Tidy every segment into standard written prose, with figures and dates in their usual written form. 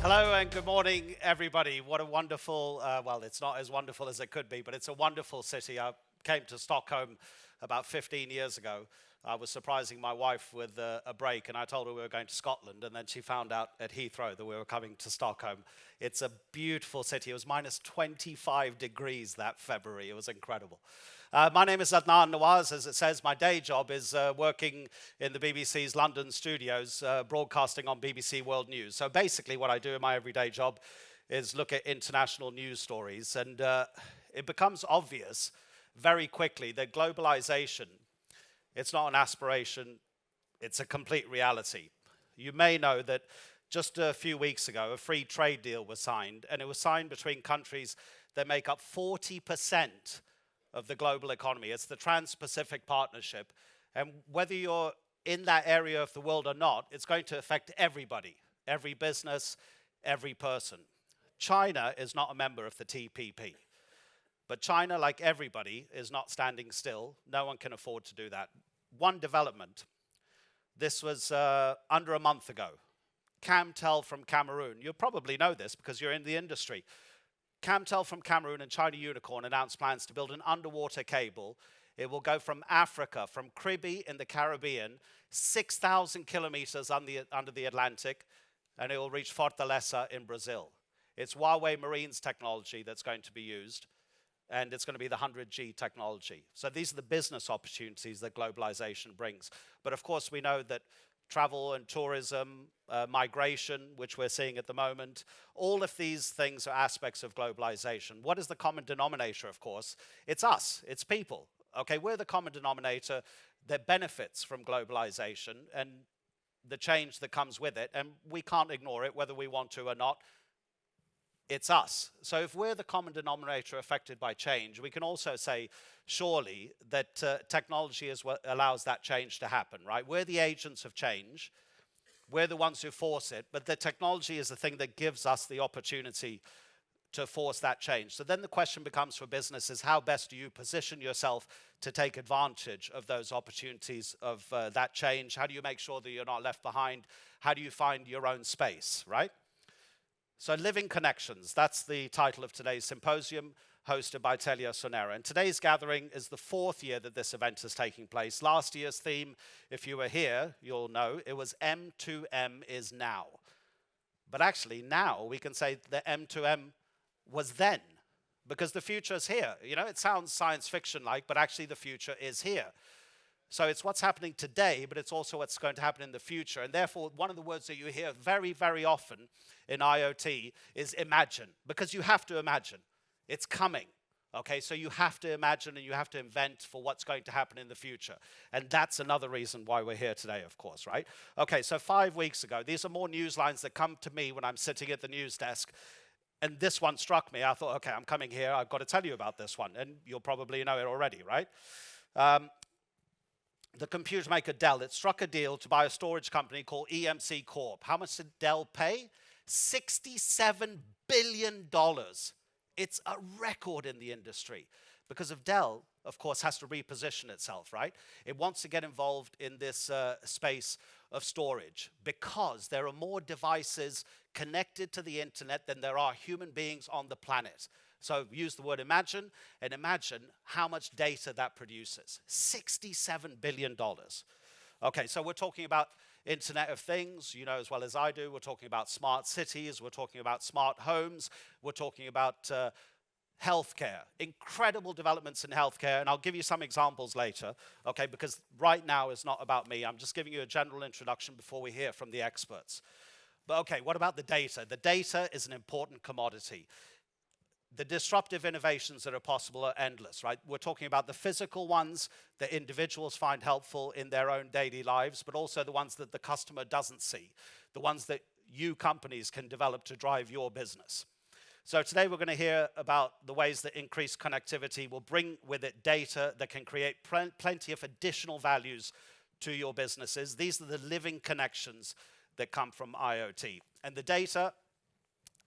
Hello and good morning, everybody. What a wonderful, well, it's not as wonderful as it could be, but it's a wonderful city. I came to Stockholm about 15 years ago. I was surprising my wife with a break, and I told her we were going to Scotland, and then she found out at Heathrow that we were coming to Stockholm. It's a beautiful city. It was minus 25 degrees that February. It was incredible. My name is Adnan Nawaz. As it says, my day job is working in the BBC's London studios, broadcasting on BBC World News. So basically what I do in my everyday job is look at international news stories. And it becomes obvious very quickly that globalization, it's not an aspiration, it's a complete reality. You may know that just a few weeks ago, a free trade deal was signed, and it was signed between countries that make up 40% of the global economy. It's the Trans-Pacific Partnership. And whether you're in that area of the world or not, it's going to affect everybody, every business, every person. China is not a member of the TPP. But China, like everybody, is not standing still. No one can afford to do that. One development. This was under a month ago. Camtel from Cameroon. You probably know this because you're in the industry. Camtel from Cameroon and China Unicorn announced plans to build an underwater cable. It will go from Africa, from Kribi in the Caribbean, 6,000 kilometers under the Atlantic, and it will reach Fortaleza in Brazil. It's Huawei Marine's technology that's going to be used, and it's going to be the 100G technology. So these are the business opportunities that globalization brings. But of course, we know that travel and tourism, migration, which we're seeing at the moment, all of these things are aspects of globalization. What is the common denominator, of course? It's us, it's people. Okay, we're the common denominator that benefits from globalization and the change that comes with it, and we can't ignore it whether we want to or not. It's us. So if we're the common denominator affected by change, we can also say, surely, that technology is what allows that change to happen, right? We're the agents of change. We're the ones who force it, but the technology is the thing that gives us the opportunity to force that change. So then the question becomes for businesses, how best do you position yourself to take advantage of those opportunities of that change? How do you make sure that you're not left behind? How do you find your own space, right? So Living Connections, that's the title of today's symposium, hosted by TeliaSonera. And today's gathering is the fourth year that this event is taking place. Last year's theme, if you were here, you'll know, it was M2M is now. But actually now we can say that M2M was then, because the future is here. You know, it sounds science fiction-like, but actually the future is here. So it's what's happening today, but it's also what's going to happen in the future. And therefore, one of the words that you hear very, very often in IoT is imagine, because you have to imagine. It's coming. Okay, so you have to imagine and you have to invent for what's going to happen in the future. And that's another reason why we're here today, of course, right? Okay, so 5 weeks ago, these are more news lines that come to me when I'm sitting at the news desk. And this one struck me. I thought, okay, I'm coming here. I've got to tell you about this one. And you'll probably know it already, right? The computer maker Dell, it struck a deal to buy a storage company called EMC Corp. How much did Dell pay? $67 billion. It's a record in the industry because of Dell, of course, has to reposition itself, right? It wants to get involved in this space of storage because there are more devices connected to the internet than there are human beings on the planet. So use the word imagine, and imagine how much data that produces. $67 billion. Okay, so we're talking about Internet of Things, you know as well as I do. We're talking about smart cities. We're talking about smart homes. We're talking about healthcare. Incredible developments in healthcare, and I'll give you some examples later, okay, because right now is not about me. I'm just giving you a general introduction before we hear from the experts. But okay, what about the data? The data is an important commodity. The disruptive innovations that are possible are endless, right? We're talking about the physical ones that individuals find helpful in their own daily lives, but also the ones that the customer doesn't see, the ones that you companies can develop to drive your business. So today we're going to hear about the ways that increased connectivity will bring with it data that can create plenty of additional values to your businesses. These are the living connections that come from IoT. And the data,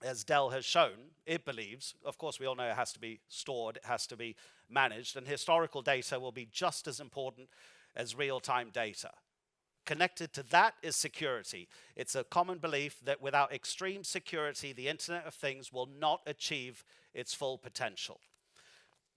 as Dell has shown, it believes, of course we all know it has to be stored, it has to be managed, and historical data will be just as important as real-time data. Connected to that is security. It's a common belief that without extreme security, the Internet of Things will not achieve its full potential.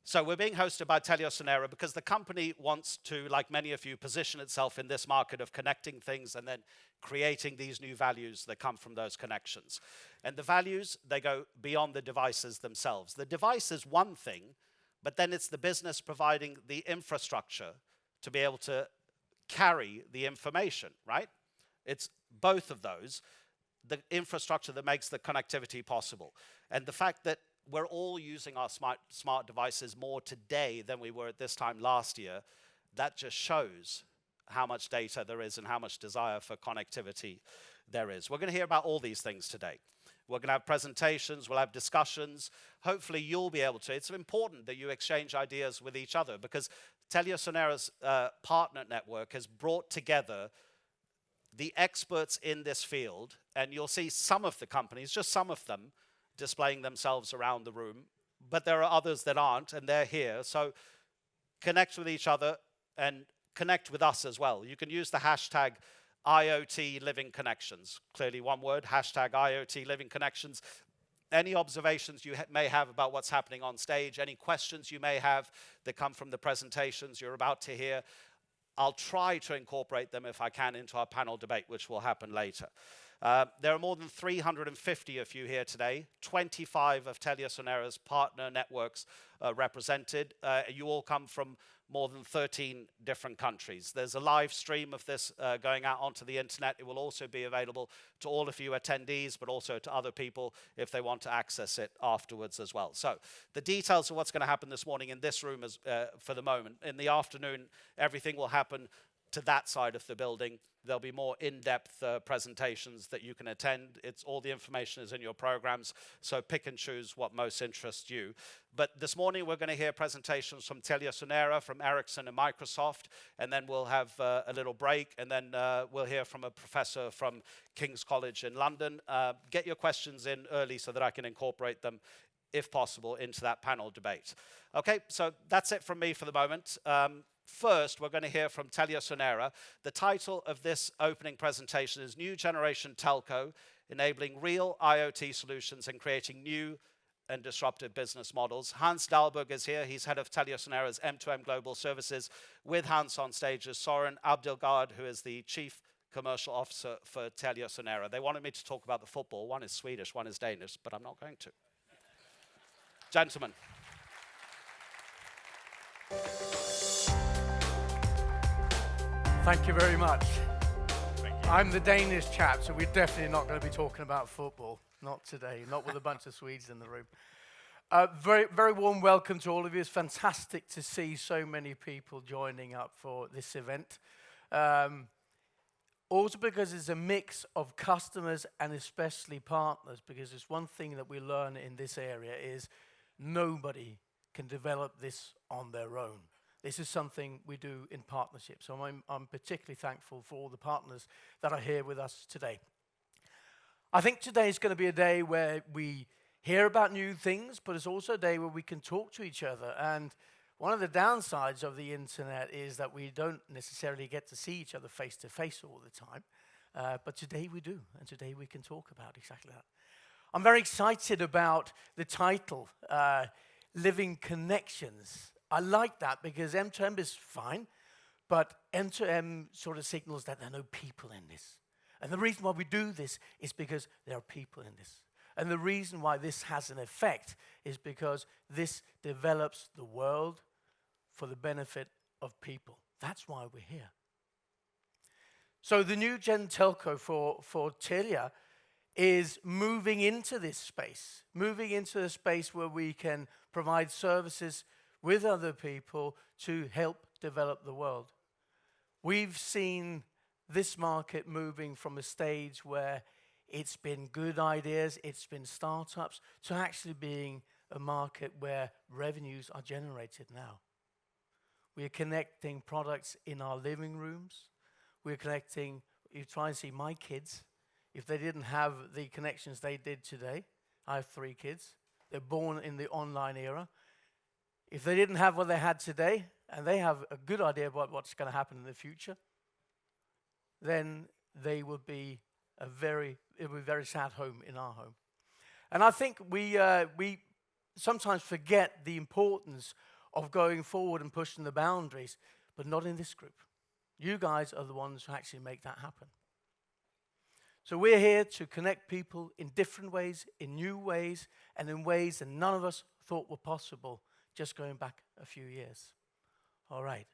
So we're being hosted by TeliaSonera because the company wants to, like many of you, position itself in this market of connecting things and then creating these new values that come from those connections. And the values, they go beyond the devices themselves. The device is one thing, but then it's the business providing the infrastructure to be able to carry the information, right? It's both of those, the infrastructure that makes the connectivity possible. And the fact that we're all using our smart devices more today than we were at this time last year, that just shows how much data there is and how much desire for connectivity there is. We're going to hear about all these things today. We're going to have presentations, we'll have discussions. Hopefully you'll be able to. It's important that you exchange ideas with each other because TeliaSonera's partner network has brought together the experts in this field, and you'll see some of the companies, just some of them, displaying themselves around the room, but there are others that aren't, and they're here. So connect with each other and connect with us as well. You can use the hashtag IoT Living Connections. Clearly one word, hashtag IoT Living Connections. Any observations you may have about what's happening on stage, any questions you may have that come from the presentations you're about to hear, I'll try to incorporate them if I can into our panel debate, which will happen later. There are more than 350 of you here today, 25 of TeliaSonera's partner networks represented. You all come from more than 13 different countries. There's a live stream of this going out onto the internet. It will also be available to all of you attendees, but also to other people if they want to access it afterwards as well. So the details of what's going to happen this morning in this room is, for the moment. In the afternoon, everything will happen to that side of the building. There'll be more in-depth presentations that you can attend. All the information is in your programs, so pick and choose what most interests you. But this morning we're going to hear presentations from TeliaSonera, from Ericsson and Microsoft, and then we'll have a little break, and then we'll hear from a professor from King's College in London. Get your questions in early so that I can incorporate them, if possible, into that panel debate. Okay, so that's it from me for the moment. First, we're going to hear from TeliaSonera. The title of this opening presentation is New Generation Telco, Enabling Real IoT Solutions and Creating New and Disruptive Business Models. Hans Dahlberg is here. He's head of TeliaSonera's M2M Global Services. With Hans on stage is Sören Abildgaard, who is the Chief Commercial Officer for TeliaSonera. They wanted me to talk about the football. One is Swedish, one is Danish, but I'm not going to. Gentlemen. Thank you very much. Thank you. I'm the Danish chap, so we're definitely not going to be talking about football. Not today, not with a bunch of Swedes in the room. Very, very warm welcome to all of you. It's fantastic to see so many people joining up for this event. Also because it's a mix of customers and especially partners, because it's one thing that we learn in this area is nobody can develop this on their own. This is something we do in partnership. So I'm particularly thankful for all the partners that are here with us today. I think today is going to be a day where we hear about new things, but it's also a day where we can talk to each other. And one of the downsides of the internet is that we don't necessarily get to see each other face to face all the time. But today we do, and today we can talk about exactly that. I'm very excited about the title, Living Connections. I like that because M2M is fine, but M2M sort of signals that there are no people in this. And the reason why we do this is because there are people in this. And the reason why this has an effect is because this develops the world for the benefit of people. That's why we're here. So the new Gen Telco for Telia is moving into this space, moving into a space where we can provide services with other people to help develop the world. We've seen this market moving from a stage where it's been good ideas, it's been startups, to actually being a market where revenues are generated now. We are connecting products in our living rooms. We're connecting, you try and see my kids, if they didn't have the connections they did today, I have 3 kids, they're born in the online era. If they didn't have what they had today, and they have a good idea about what's going to happen in the future, then they would be it would be a very sad home in our home. And I think we sometimes forget the importance of going forward and pushing the boundaries, but not in this group. You guys are the ones who actually make that happen. So we're here to connect people in different ways, in new ways, and in ways that none of us thought were possible just going back a few years. All right.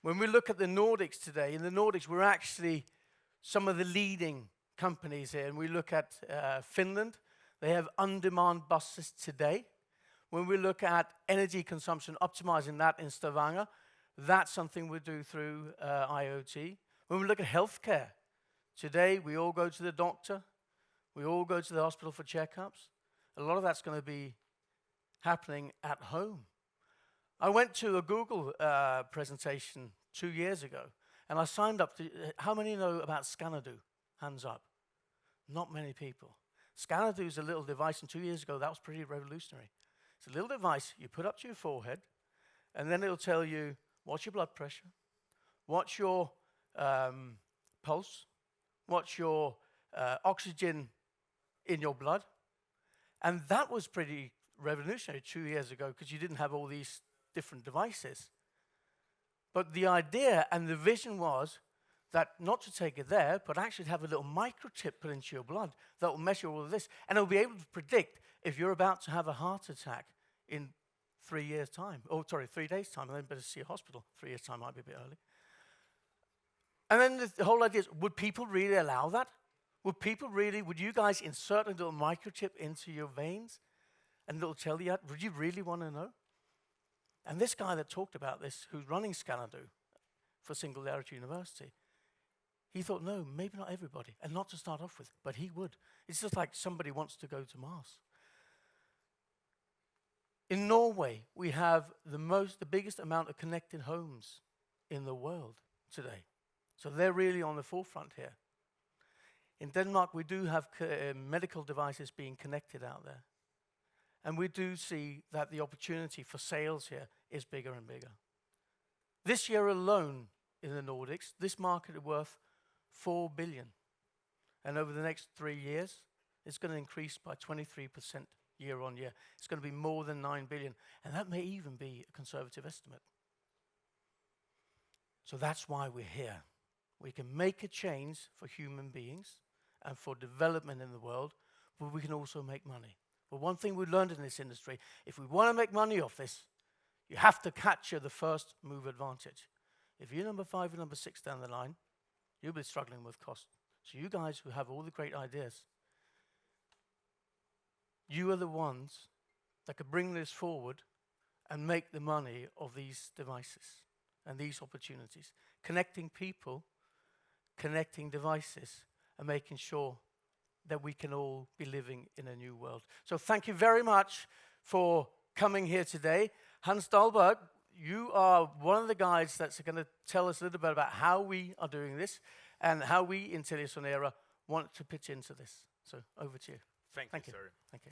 When we look at the Nordics today, in the Nordics, we're actually some of the leading companies here. And we look at Finland, they have on-demand buses today. When we look at energy consumption, optimizing that in Stavanger, that's something we do through IoT. When we look at healthcare, today we all go to the doctor, we all go to the hospital for checkups. A lot of that's going to be happening at home. I went to a Google presentation 2 years ago, and I signed up to, how many know about Scanadu? Hands up. Not many people. Scanadu is a little device, and 2 years ago that was pretty revolutionary. It's a little device you put up to your forehead, and then it'll tell you what's your blood pressure, what's your pulse, what's your oxygen in your blood. And that was pretty revolutionary 2 years ago because you didn't have all these different devices. But the idea and the vision was that not to take it there, but actually have a little microchip put into your blood that will measure all of this. And it'll be able to predict if you're about to have a heart attack in 3 years' time. Oh, sorry, 3 days' time, and then better see a hospital. 3 years' time might be a bit early. And then the whole idea is, would people really allow that? Would you guys insert a little microchip into your veins? And it'll tell you that? Would you really want to know? And this guy that talked about this, who's running Scanadu for Singularity University, he thought, no, maybe not everybody, and not to start off with, but he would. It's just like somebody wants to go to Mars. In Norway, we have the biggest amount of connected homes in the world today. So they're really on the forefront here. In Denmark, we do have medical devices being connected out there. And we do see that the opportunity for sales here is bigger and bigger. This year alone in the Nordics, this market is worth 4 billion. And over the next 3 years, it's going to increase by 23% year on year. It's going to be more than 9 billion. And that may even be a conservative estimate. So that's why we're here. We can make a change for human beings and for development in the world, but we can also make money. But one thing we learned in this industry, if we want to make money off this, you have to capture the first move advantage. If you're number 5 or number 6 down the line, you'll be struggling with cost. So you guys who have all the great ideas, you are the ones that could bring this forward and make the money of these devices and these opportunities. Connecting people, connecting devices, and making sure that we can all be living in a new world. So thank you very much for coming here today. Hans Dahlberg, you are one of the guys that's going to tell us a little bit about how we are doing this and how we in TeliaSonera want to pitch into this. So over to you. Thank you, Sören. Thank you.